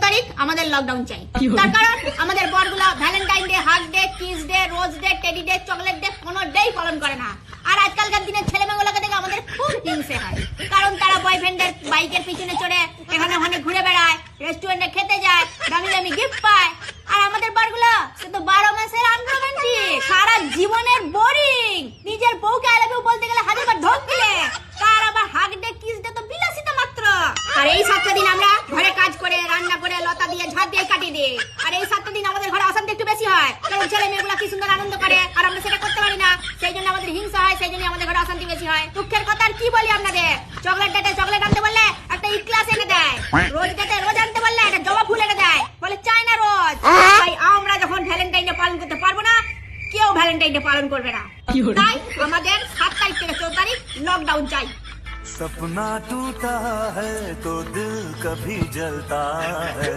তারিখ আমাদের লকডাউন চাই। তার কারণ আমাদের বরগুলা Valentine day, hug day, kiss day, rose day, teddy day, chocolate day কোনো ডেই পালন করে না। আর আজকালকার দিনের ছেলেমেয়েগুলোকে দেখে আমাদের খুব হিংসে হয়, কারণ তারা বয়ফ্রেন্ডের বাইকের পিছনে চড়ে এখানে ওখানে ঘুরে বেড়ায়, রেস্টুরেন্টে খেতে যায়, দামি দামি গিফট পায়। আর আমাদের বরগুলো সে তো 12 মাসের আনরোমান্টিক, সারা জীবনের বোরিং। নিজের বউকে আই লাভ ইউ বলতে গেলে হাজারবার ঢোক দিলে, তার আবার হাগ ডে, কিস ডে তো বিলাসিতা মাত্র। আর এই 7টা দিন আমরা ঘরে কাজ করে, রান্না করে, লতা দিয়ে, ঝাঁট দিয়ে কাটিয়ে দিই। আর এই 7টা দিন আমাদের ঘরে অশান্তি একটু বেশি হয়, কারণ ছেলে মেয়েগুলো কি সুন্দর আনন্দ করে আর আমরা সেটা করতে পারি না। সেই জন্য আমাদের হিংসা হয়, সেই জন্য আমাদের ঘরে অশান্তি বেশি হয়। দুঃখের কথা আর কি বলি আপনাদের, চকলেট ডেটে চকলেট আনতে বললে একটা ইক্লাস এনে দেয়, রোজ ডেটে রোজ আনতে বললে একটা জবা ফুল এনে দেয়, বলে চাই না রোজ। তাই আমরা যখন ভ্যালেন্টাইন ডে পালন করতে পারবো না, কেউ ভ্যালেন্টাইন ডে পালন করবে না। তাই আমাদের 7 তারিখ থেকে 14 তারিখ লকডাউন চাই। सपना टूटा है तो दिल कभी जलता है।